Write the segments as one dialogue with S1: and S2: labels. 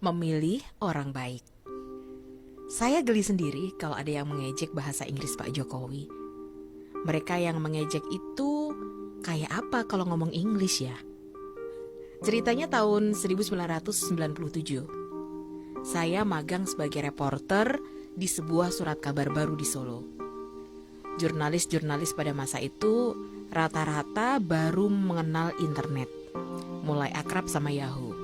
S1: Memilih orang baik. Saya geli sendiri kalau ada yang mengejek bahasa Inggris Pak Jokowi. Mereka yang mengejek itu kayak apa kalau ngomong English ya? Ceritanya tahun 1997. Saya magang sebagai reporter di sebuah surat kabar baru di Solo. Jurnalis-jurnalis pada masa itu rata-rata baru mengenal internet, mulai akrab sama Yahoo.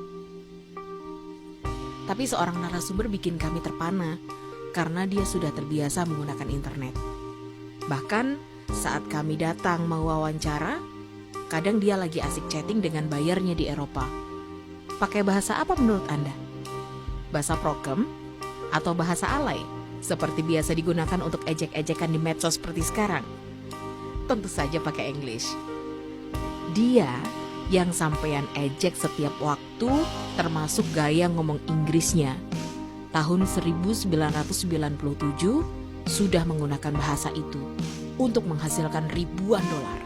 S1: Tapi seorang narasumber bikin kami terpana karena dia sudah terbiasa menggunakan internet. Bahkan saat kami datang mau wawancara, kadang dia lagi asik chatting dengan bayarnya di Eropa. Pakai bahasa apa menurut Anda? Bahasa prokem atau bahasa alay seperti biasa digunakan untuk ejek-ejekan di medsos seperti sekarang? Tentu saja pakai English. Dia yang sampean ejek setiap waktu termasuk gaya ngomong Inggrisnya. Tahun 1997 sudah menggunakan bahasa itu untuk menghasilkan ribuan dolar.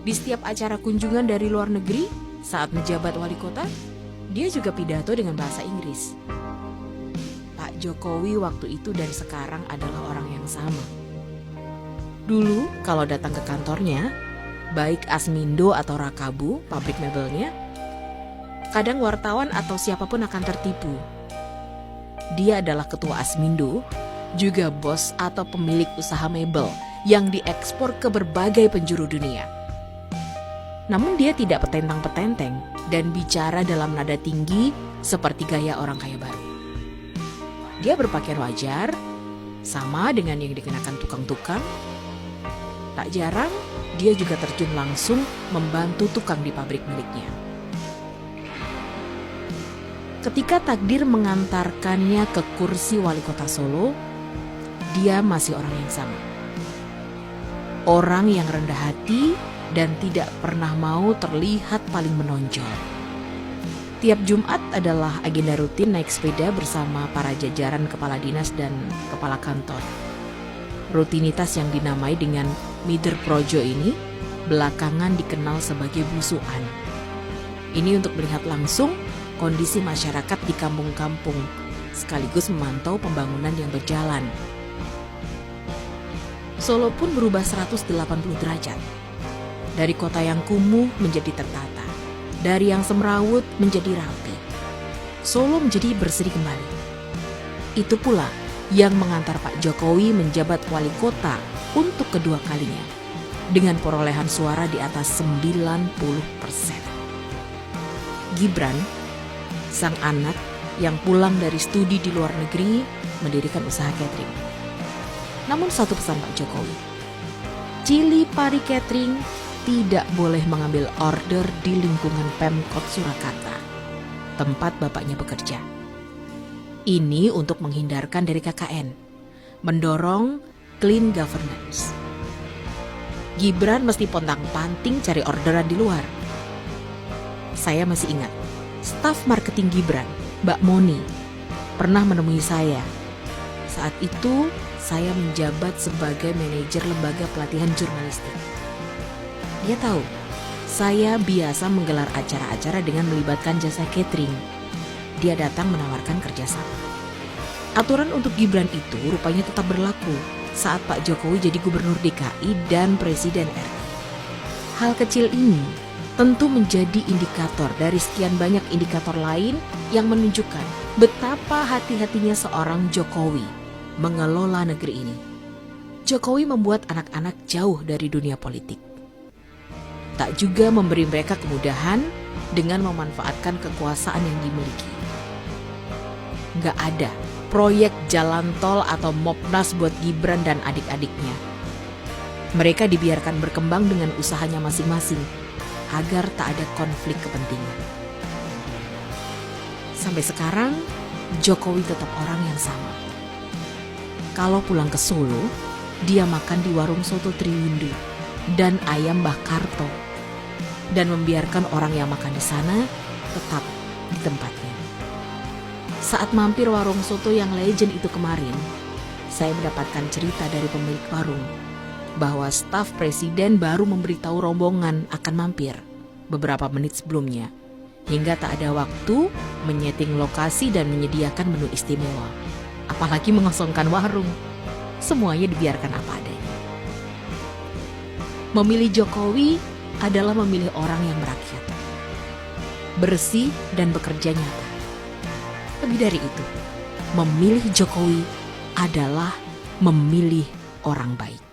S1: Di setiap acara kunjungan dari luar negeri saat menjabat wali kota, dia juga pidato dengan bahasa Inggris. Pak Jokowi waktu itu dan sekarang adalah orang yang sama. Dulu kalau datang ke kantornya, baik Asmindo atau Rakabu, pabrik mebelnya, kadang wartawan atau siapapun akan tertipu. Dia adalah ketua Asmindo, juga bos atau pemilik usaha mebel yang diekspor ke berbagai penjuru dunia. Namun dia tidak petentang-petenteng dan bicara dalam nada tinggi seperti gaya orang kaya baru. Dia berpakaian wajar, sama dengan yang dikenakan tukang-tukang. Tak jarang, dia juga terjun langsung membantu tukang di pabrik miliknya. Ketika takdir mengantarkannya ke kursi wali kota Solo, dia masih orang yang sama. Orang yang rendah hati dan tidak pernah mau terlihat paling menonjol. Tiap Jumat adalah agenda rutin naik sepeda bersama para jajaran kepala dinas dan kepala kantor. Rutinitas yang dinamai dengan Mider Projo ini belakangan dikenal sebagai blusukan. Ini untuk melihat langsung kondisi masyarakat di kampung-kampung, sekaligus memantau pembangunan yang berjalan. Solo pun berubah 180 derajat. Dari kota yang kumuh menjadi tertata, dari yang semrawut menjadi rapi. Solo menjadi berseri kembali. Itu pula yang mengantar Pak Jokowi menjabat wali kota untuk kedua kalinya dengan perolehan suara di atas 90%. Gibran, sang anak yang pulang dari studi di luar negeri, mendirikan usaha catering. Namun satu pesan Pak Jokowi, Cili Pari Catering tidak boleh mengambil order di lingkungan Pemkot Surakarta, tempat bapaknya bekerja. Ini untuk menghindarkan dari KKN, mendorong clean governance. Gibran mesti pontang-panting cari orderan di luar. Saya masih ingat, staf marketing Gibran, Mbak Moni, pernah menemui saya. Saat itu, saya menjabat sebagai manajer lembaga pelatihan jurnalistik. Dia tahu, saya biasa menggelar acara-acara dengan melibatkan jasa catering. Dia datang menawarkan kerjasama. Aturan untuk Gibran itu rupanya tetap berlaku saat Pak Jokowi jadi gubernur DKI dan presiden RI. Hal kecil ini tentu menjadi indikator dari sekian banyak indikator lain yang menunjukkan betapa hati-hatinya seorang Jokowi mengelola negeri ini. Jokowi membuat anak-anak jauh dari dunia politik. Tak juga memberi mereka kemudahan dengan memanfaatkan kekuasaan yang dimiliki. Gak ada proyek jalan tol atau Mopnas buat Gibran dan adik-adiknya. Mereka dibiarkan berkembang dengan usahanya masing-masing agar tak ada konflik kepentingan. Sampai sekarang, Jokowi tetap orang yang sama. Kalau pulang ke Solo, dia makan di warung soto Triwindu dan ayam Mbah Karto, dan membiarkan orang yang makan di sana tetap di tempatnya. Saat mampir warung soto yang legend itu kemarin, saya mendapatkan cerita dari pemilik warung bahwa staf presiden baru memberitahu rombongan akan mampir beberapa menit sebelumnya, hingga tak ada waktu menyeting lokasi dan menyediakan menu istimewa. Apalagi mengosongkan warung. Semuanya dibiarkan apa adanya. Memilih Jokowi adalah memilih orang yang merakyat, bersih dan bekerja nyata. Lebih dari itu, memilih Jokowi adalah memilih orang baik.